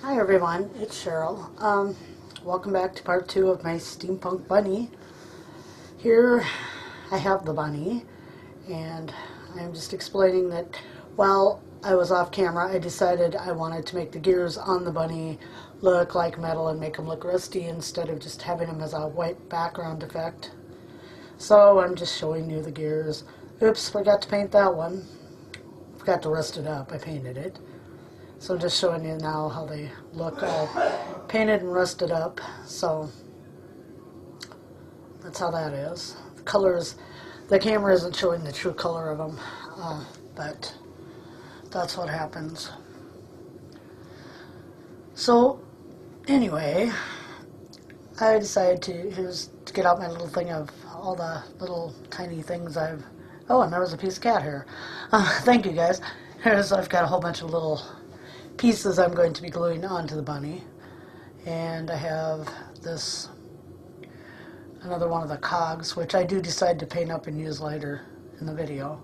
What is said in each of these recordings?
Hi everyone, it's Cheryl. Welcome back to part 2 of my steampunk bunny. Here I have the bunny, and I'm just explaining that while I was off camera, I decided I wanted to make the gears on the bunny look like metal and make them look rusty instead of just having them as a white background effect. So I'm just showing you the gears. Oops, forgot to paint that one. Forgot to rust it up. I painted it. So I'm just showing you now how they look all painted and rusted up. So that's how that is. The colors, the camera isn't showing the true color of them, but that's what happens. So anyway, I decided to get out my little thing of all the little tiny things oh, and there was a piece of cat hair. Thank you guys. I've got a whole bunch of little pieces I'm going to be gluing onto the bunny, and I have this another one of the cogs, which I do decide to paint up and use later in the video.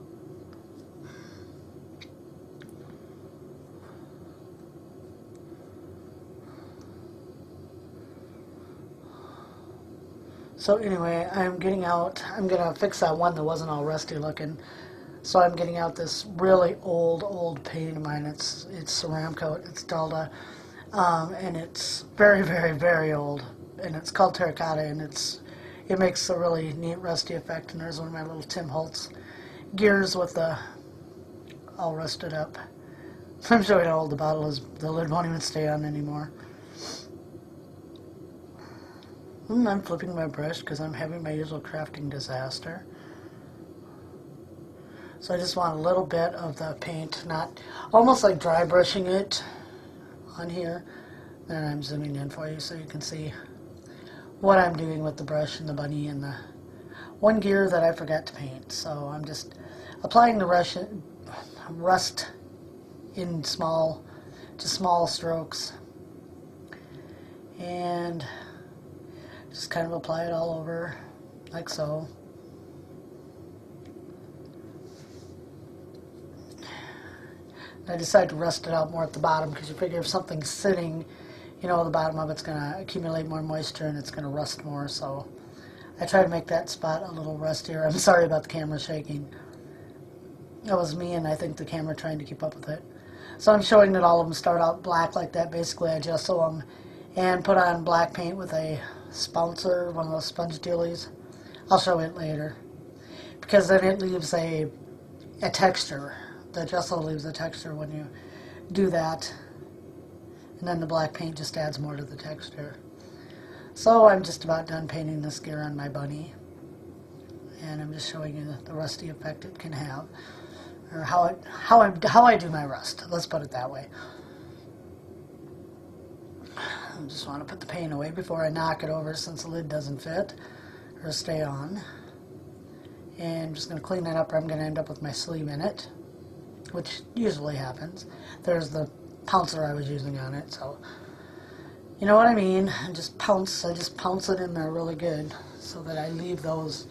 So anyway, I'm gonna fix that one that wasn't all rusty looking. So I'm getting out this really old paint of mine. It's Ceramcoat. It's Delta, and it's very old. And it's called terracotta, and it makes a really neat rusty effect. And there's one of my little Tim Holtz gears with the all rusted up. I'm showing how old the bottle is. The lid won't even stay on anymore. I'm flipping my brush because I'm having my usual crafting disaster. So I just want a little bit of the paint, not almost like dry brushing it on here. Then I'm zooming in for you so you can see what I'm doing with the brush and the bunny and the one gear that I forgot to paint. So I'm just applying the rust in small strokes, and just kind of apply it all over like so. I decided to rust it out more at the bottom because you figure if something's sitting, you know, the bottom of it's going to accumulate more moisture and it's going to rust more. So I try to make that spot a little rustier. I'm sorry about the camera shaking. That was me, and I think the camera trying to keep up with it. So I'm showing that all of them start out black like that. Basically, I gesso them and put on black paint with a spouncer, one of those sponge dealies. I'll show it later because then it leaves a texture. The gesso leaves a texture when you do that, and then the black paint just adds more to the texture. So I'm just about done painting this gear on my bunny, and I'm just showing you the rusty effect it can have, or how I do my rust. Let's put it that way. I just want to put the paint away before I knock it over, since the lid doesn't fit or stay on. And I'm just going to clean that up, or I'm going to end up with my sleeve in it, which usually happens. There's the pouncer I was using on it, so you know what I mean. I just pounce it in there really good so that I leave those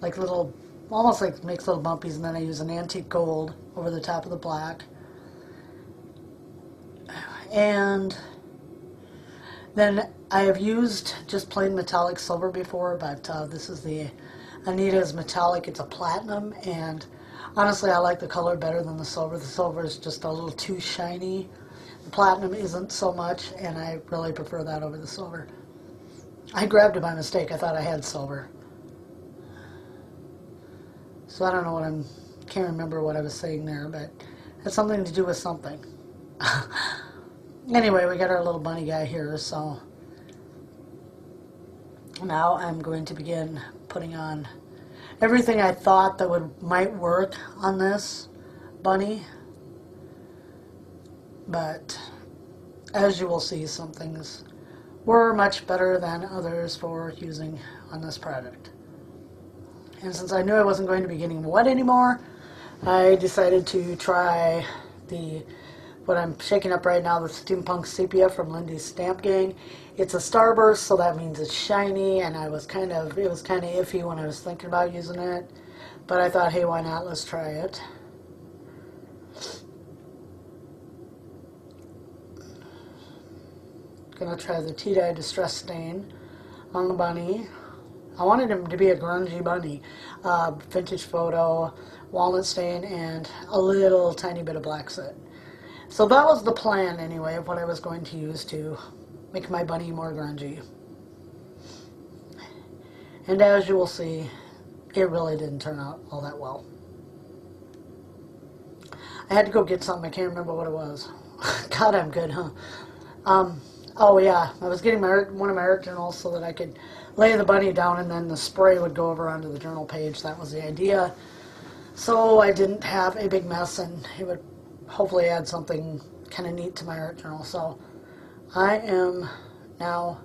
like little, almost like makes little bumpies, and then I use an antique gold over the top of the black. And then I have used just plain metallic silver before, but this is the Anita's metallic. It's a platinum, and honestly, I like the color better than the silver. The silver is just a little too shiny. The platinum isn't so much, and I really prefer that over the silver. I grabbed it by mistake. I thought I had silver. So I don't know can't remember what I was saying there, but it had something to do with something. Anyway, we got our little bunny guy here, so now I'm going to begin putting on everything I thought that might work on this bunny, but as you will see, some things were much better than others for using on this project. And since I knew I wasn't going to be getting wet anymore, I decided to try what I'm shaking up right now, the Steampunk Sepia from Lindy's Stamp Gang. It's a starburst, so that means it's shiny, and it was kind of iffy when I was thinking about using it, but I thought, hey, why not? Let's try it. Gonna try the tea dye distress stain on the bunny. I wanted him to be a grungy bunny. Vintage photo, walnut stain, and a little tiny bit of black soot. So that was the plan anyway of what I was going to use to make my bunny more grungy. And as you will see, it really didn't turn out all that well. I had to go get something. I can't remember what it was. God, I'm good, huh? Oh yeah, I was getting one of my art journals so that I could lay the bunny down and then the spray would go over onto the journal page. That was the idea. So I didn't have a big mess and it would hopefully add something kind of neat to my art journal. So I am now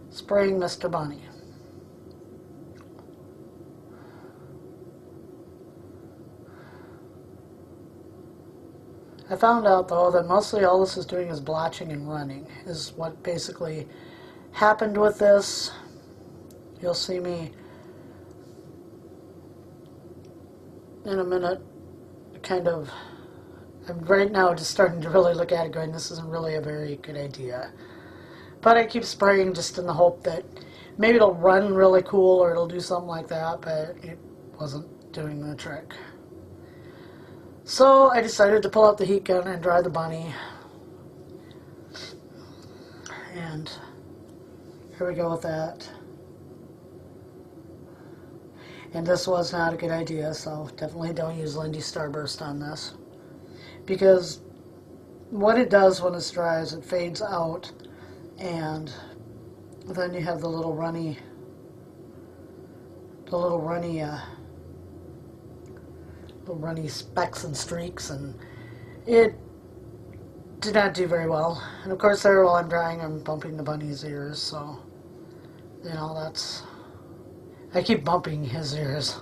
spraying Mr. Bunny. I found out though that mostly all this is doing is blotching and running is what basically happened with this. You'll see me in a minute kind of, I'm right now just starting to really look at it going, this isn't really a very good idea. But I keep spraying just in the hope that maybe it'll run really cool or it'll do something like that, but it wasn't doing the trick. So I decided to pull out the heat gun and dry the bunny. And here we go with that. And this was not a good idea, so definitely don't use Lindy Starburst on this. Because what it does when it's dry is it fades out, and then you have the little runny specks and streaks, and it did not do very well. And of course there, while I'm drying, I'm bumping the bunny's ears, so you know, that's, I keep bumping his ears.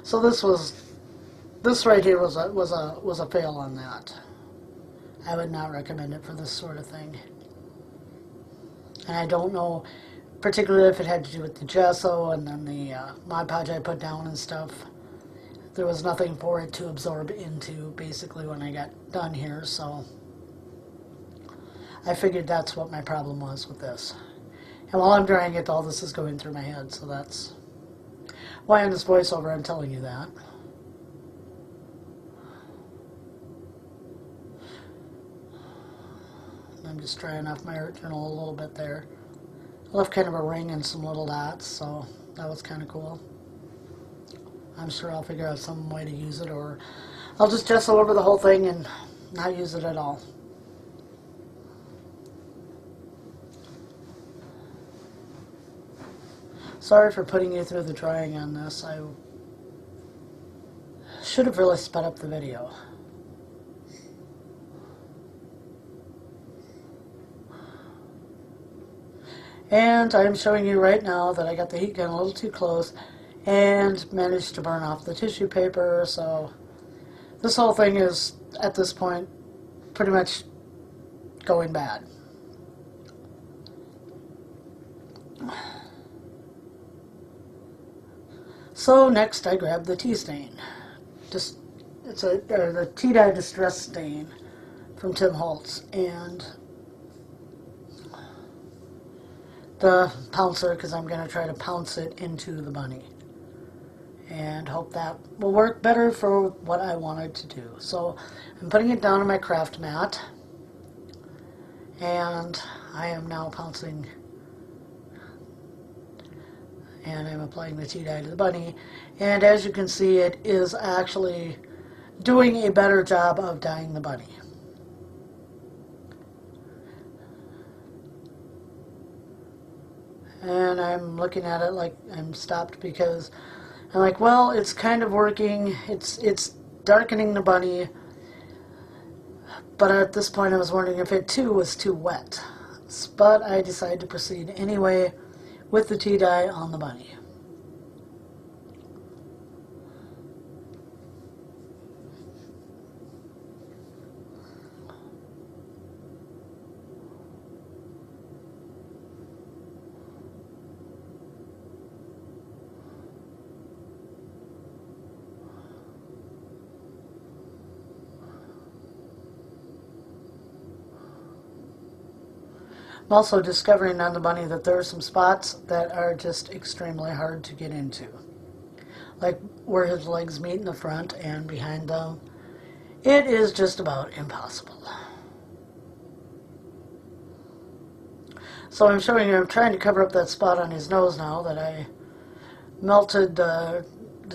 So this right here was a fail on that. I would not recommend it for this sort of thing. And I don't know particularly if it had to do with the gesso and then the Mod Podge I put down and stuff. There was nothing for it to absorb into basically when I got done here, so I figured that's what my problem was with this. And while I'm drying it, all this is going through my head, so that's why in this voiceover I'm telling you that. I'm just drying off my art journal a little bit there. I left kind of a ring and some little dots, so that was kind of cool. I'm sure I'll figure out some way to use it, or I'll just gesso over the whole thing and not use it at all. Sorry for putting you through the drying on this. I should have really sped up the video. And I'm showing you right now that I got the heat gun a little too close and managed to burn off the tissue paper, so this whole thing is, at this point, pretty much going bad. So next I grabbed the tea stain. It's the tea dye distress stain from Tim Holtz, and the pouncer, because I'm going to try to pounce it into the bunny and hope that will work better for what I wanted to do. So I'm putting it down on my craft mat, and I am now pouncing, and I'm applying the tea dye to the bunny, and as you can see, it is actually doing a better job of dyeing the bunny. And I'm looking at it like I'm stopped because I'm like, well, it's kind of working. It's darkening the bunny, but at this point I was wondering if it too was too wet. But I decided to proceed anyway with the tea dye on the bunny. I'm also discovering on the bunny that there are some spots that are just extremely hard to get into. Like where his legs meet in the front and behind them. It is just about impossible. So I'm showing you, I'm trying to cover up that spot on his nose now that I melted the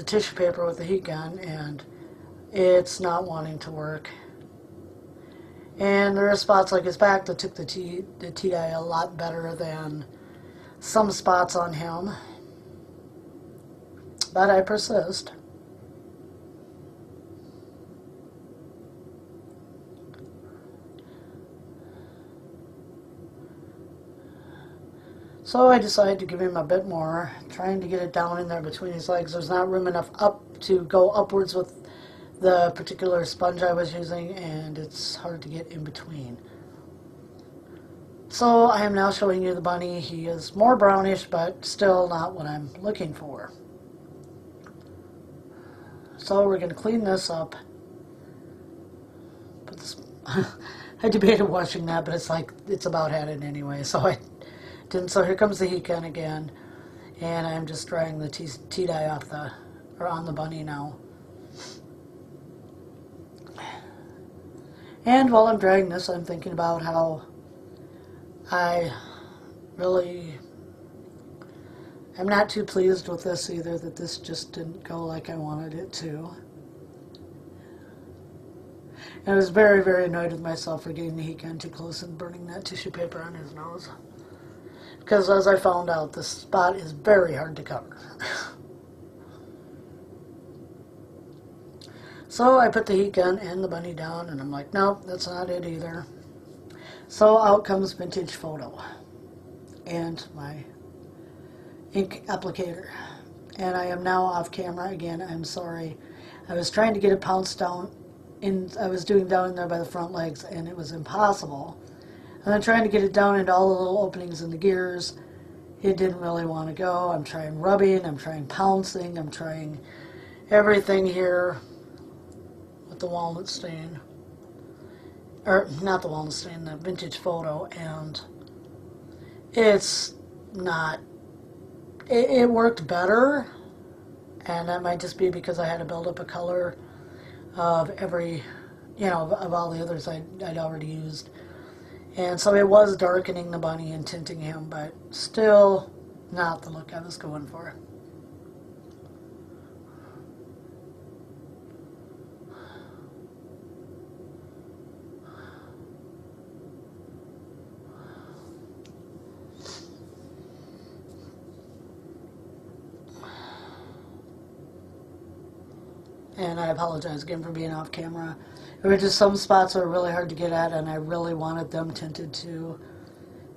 tissue paper with the heat gun, and it's not wanting to work. And there are spots like his back that took the tea-dye a lot better than some spots on him. But I persist. So I decided to give him a bit more, trying to get it down in there between his legs. There's not room enough up to go upwards with the particular sponge I was using, and it's hard to get in between. So I am now showing you the bunny. He is more brownish, but still not what I'm looking for. So we're going to clean this up. Put this I debated washing that, but it's like, it's about had it anyway, so I didn't. So here comes the heat gun again, and I'm just drying the tea dye off on the bunny now. And while I'm drying this, I'm thinking about how I'm not too pleased with this either, that this just didn't go like I wanted it to. And I was very, very annoyed with myself for getting the heat gun too close and burning that tissue paper on his nose. Because as I found out, this spot is very hard to cover. So I put the heat gun and the bunny down, and I'm like, nope, that's not it either. So out comes Vintage Photo and my ink applicator. And I am now off camera again. I'm sorry. I was trying to get it pounced down. I was doing down in there by the front legs, and it was impossible. And I'm trying to get it down into all the little openings in the gears. It didn't really want to go. I'm trying rubbing, I'm trying pouncing, I'm trying everything here with the walnut stain. Or, not the walnut stain, the Vintage Photo, and it's not, it worked better, and that might just be because I had to build up a color of every, of all the others I'd already used. And so it was darkening the bunny and tinting him, but still not the look I was going for. And I apologize again for being off camera. There were just some spots that were really hard to get at, and I really wanted them tinted too,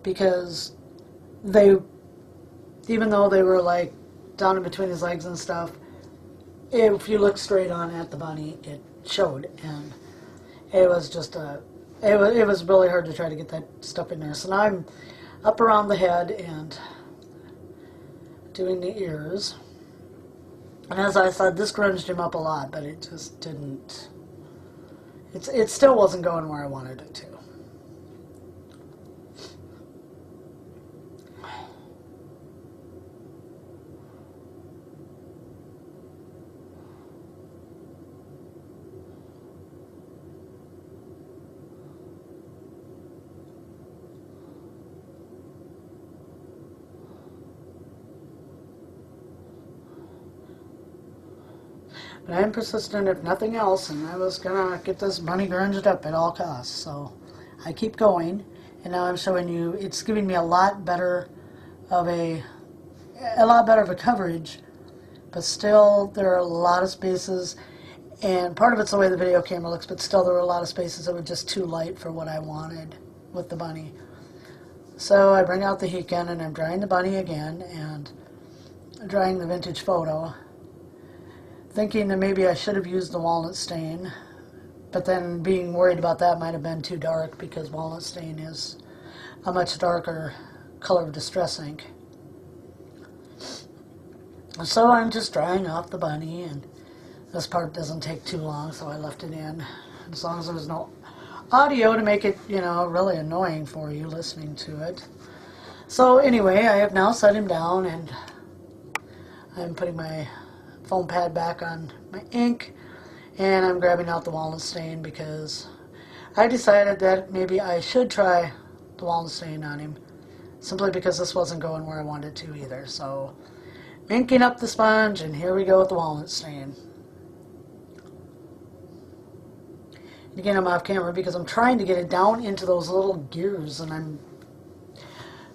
because even though they were like down in between his legs and stuff, if you look straight on at the bunny, it showed, and it was just it was really hard to try to get that stuff in there. So now I'm up around the head and doing the ears. And as I said, this grunged him up a lot, but it just didn't. It still wasn't going where I wanted it to. But I'm persistent if nothing else, and I was gonna get this bunny grunged up at all costs. So I keep going, and now I'm showing you. It's giving me a lot better of a coverage, but still there are a lot of spaces, and part of it's the way the video camera looks, but still there were a lot of spaces that were just too light for what I wanted with the bunny. So I bring out the heat gun, and I'm drying the bunny again, and drying the Vintage Photo, thinking that maybe I should have used the walnut stain, but then being worried about that might have been too dark, because walnut stain is a much darker color of distress ink. So I'm just drying off the bunny, and this part doesn't take too long, so I left it in, as long as there was no audio to make it, you know, really annoying for you listening to it. So anyway, I have now set him down, and I'm putting my foam pad back on my ink, and I'm grabbing out the walnut stain because I decided that maybe I should try the walnut stain on him, simply because this wasn't going where I wanted to either. So inking up the sponge, and here we go with the walnut stain. And again, I'm off camera because I'm trying to get it down into those little gears, and I'm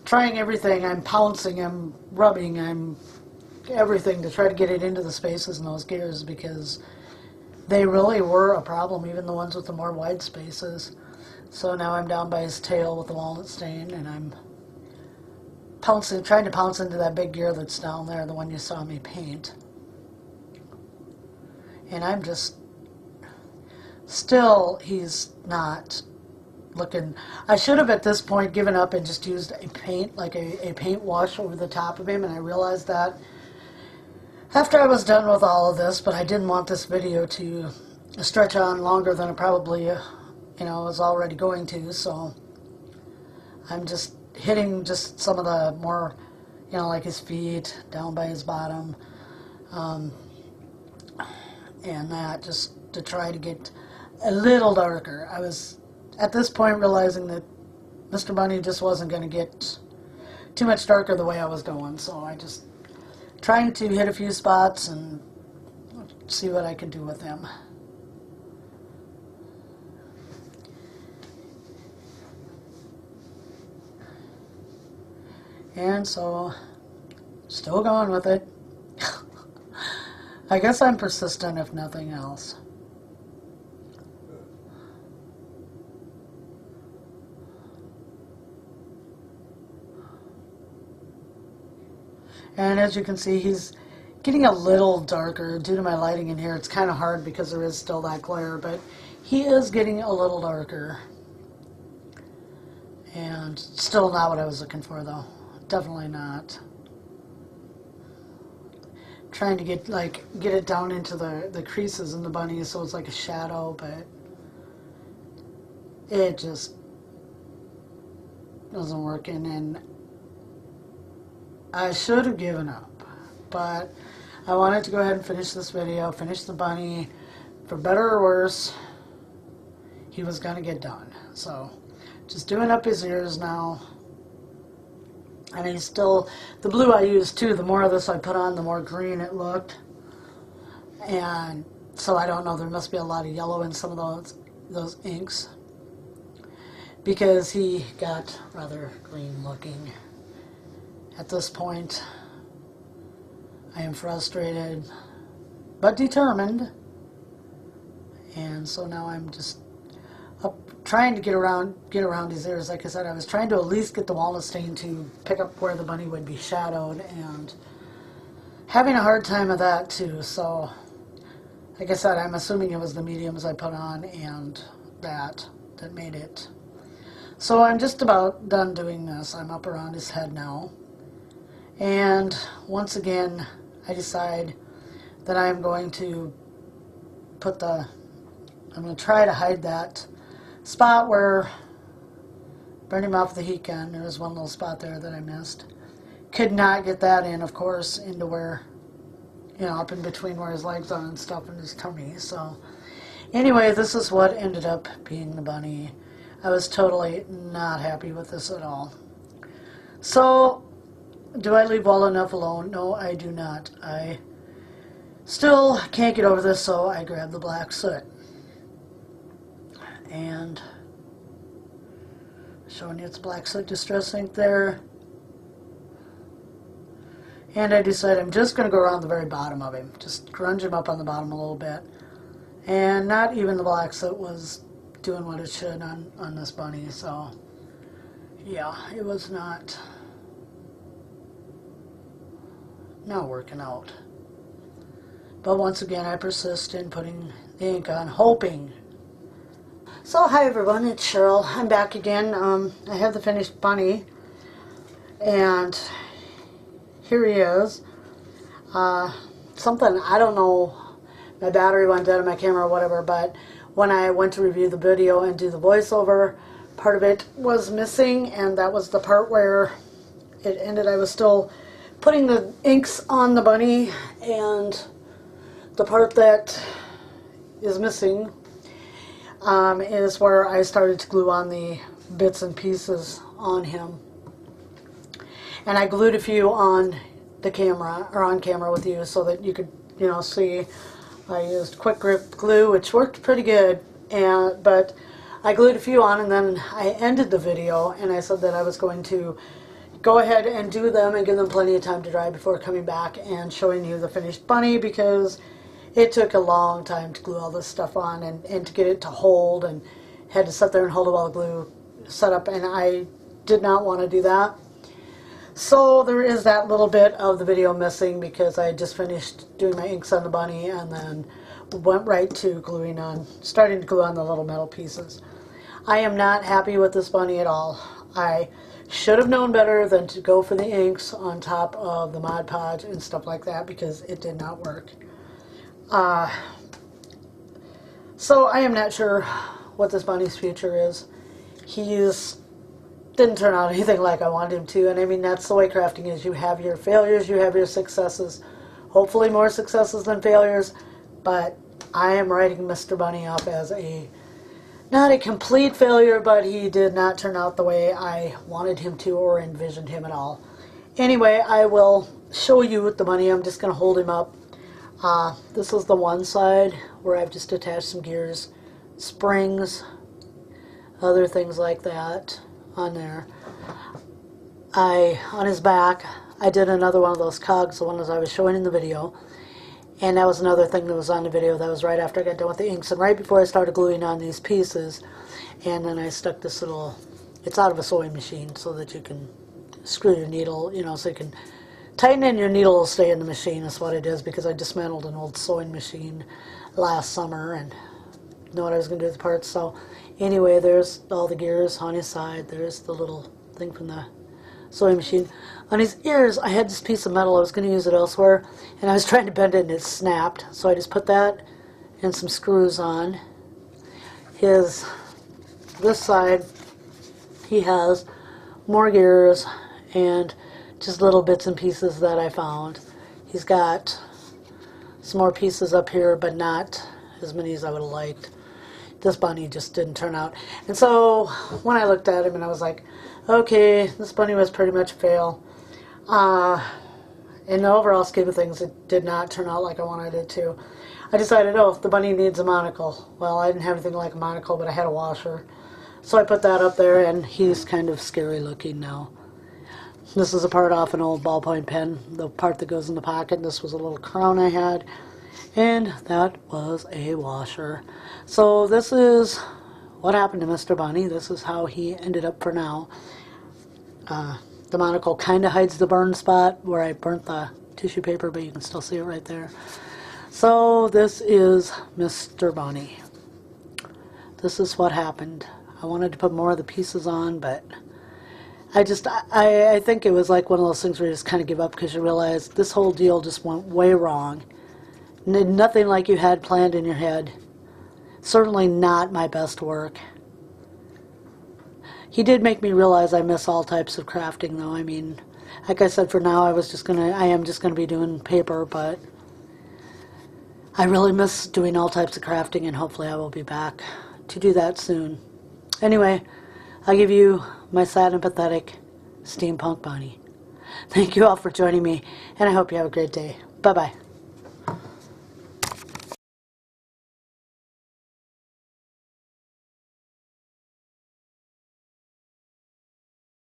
trying everything. I'm pouncing, I'm rubbing, I'm everything to try to get it into the spaces in those gears, because they really were a problem, even the ones with the more wide spaces. So now I'm down by his tail with the walnut stain, and I'm pouncing, trying to pounce into that big gear that's down there, the one you saw me paint. And I'm just, still, he's not looking. I should have at this point given up and just used a paint, like a paint wash over the top of him, and I realized that after I was done with all of this, but I didn't want this video to stretch on longer than it probably, you know, was already going to, so I'm just hitting just some of the more, you know, like his feet, down by his bottom, and that, just to try to get a little darker. I was, at this point, realizing that Mr. Bunny just wasn't going to get too much darker the way I was going, so I just trying to hit a few spots and see what I can do with him. And so, still going with it. I guess I'm persistent if nothing else. And as you can see, he's getting a little darker. Due to my lighting in here, it's kind of hard because there is still that glare, but he is getting a little darker. And still not what I was looking for, though. Definitely not. Trying to get it down into the creases in the bunny so it's like a shadow, but it just wasn't working, and I should have given up, but I wanted to go ahead and finish this video, finish the bunny. For better or worse, he was going to get done. So, just doing up his ears now. And he's still, the blue I used too, the more of this I put on, the more green it looked. And so I don't know, there must be a lot of yellow in some of those inks, because he got rather green looking. At this point, I am frustrated, but determined. And so now I'm just trying to get around his ears. Like I said, I was trying to at least get the walnut stain to pick up where the bunny would be shadowed, and having a hard time of that too. So, like I said, I'm assuming it was the mediums I put on and that made it. So I'm just about done doing this. I'm up around his head now. And once again, I decide that I'm going to I'm going to try to hide that spot where burned him off the heat gun. There was one little spot there that I missed. Could not get that in, of course, into where, you know, up in between where his legs are and stuff in his tummy. So anyway, this is what ended up being the bunny. I was totally not happy with this at all. So, do I leave well enough alone? No, I do not. I still can't get over this, so I grab the black soot. And showing you it's black soot distress ink there. And I decide I'm just going to go around the very bottom of him. Just grunge him up on the bottom a little bit. And not even the black soot was doing what it should on this bunny. So, yeah, it was not working out. But once again, I persist in putting the ink on, hoping. So, hi everyone, it's Cheryl. I'm back again. I have the finished bunny, and here he is. Something, I don't know, my battery went dead on my camera or whatever, but when I went to review the video and do the voiceover, part of it was missing, and that was the part where it ended. I was still putting the inks on the bunny, and the part that is missing is where I started to glue on the bits and pieces on him. And I glued a few on the camera, or on camera with you, so that you could, you know, see. I used quick grip glue, which worked pretty good, but I glued a few on, and then I ended the video and I said that I was going to go ahead and do them and give them plenty of time to dry before coming back and showing you the finished bunny, because it took a long time to glue all this stuff on and to get it to hold, and had to sit there and hold it while the glue set up, and I did not want to do that. So there is that little bit of the video missing, because I just finished doing my inks on the bunny and then went right to starting to glue on the little metal pieces. I am not happy with this bunny at all. I should have known better than to go for the inks on top of the Mod Podge and stuff like that, because it did not work. So I am not sure what this bunny's future is. Didn't turn out anything like I wanted him to, and I mean, that's the way crafting is. You have your failures, you have your successes, hopefully more successes than failures, but I am writing Mr. Bunny off as not a complete failure, but he did not turn out the way I wanted him to or envisioned him at all. Anyway, I will show you the bunny. I'm just going to hold him up. This is the one side where I've just attached some gears, springs, other things like that on there. On his back, I did another one of those cogs, the ones I was showing in the video, and that was another thing that was on the video. That was right after I got done with the inks and right before I started gluing on these pieces. And then I stuck this little, it's out of a sewing machine, so that you can screw your needle, you know, so you can tighten in your needle, will stay in the machine is what it is, because I dismantled an old sewing machine last summer and know what I was going to do with the parts. So anyway, there's all the gears on his side. There's the little thing from the sewing machine. On his ears, I had this piece of metal. I was going to use it elsewhere, and I was trying to bend it, and it snapped. So I just put that and some screws on. This side, he has more gears and just little bits and pieces that I found. He's got some more pieces up here, but not as many as I would have liked. This bunny just didn't turn out. And so when I looked at him, and I was like, okay, this bunny was pretty much a fail. In the overall scheme of things, it did not turn out like I wanted it to. I decided, oh, if the bunny needs a monocle. Well, I didn't have anything like a monocle, but I had a washer. So I put that up there, and he's kind of scary looking now. This is a part off an old ballpoint pen, the part that goes in the pocket. This was a little crown I had, and that was a washer. So this is what happened to Mr. Bunny. This is how he ended up for now. The monocle kind of hides the burn spot where I burnt the tissue paper, but you can still see it right there. So this is Mr. Bunny. This is what happened. I wanted to put more of the pieces on, but I think it was like one of those things where you just kind of give up, because you realize this whole deal just went way wrong. Nothing like you had planned in your head. Certainly not my best work. He did make me realize I miss all types of crafting, though. I mean, like I said, for now I am just gonna be doing paper, but I really miss doing all types of crafting, and hopefully I will be back to do that soon. Anyway, I give you my sad and pathetic steampunk bunny. Thank you all for joining me, and I hope you have a great day. Bye-bye.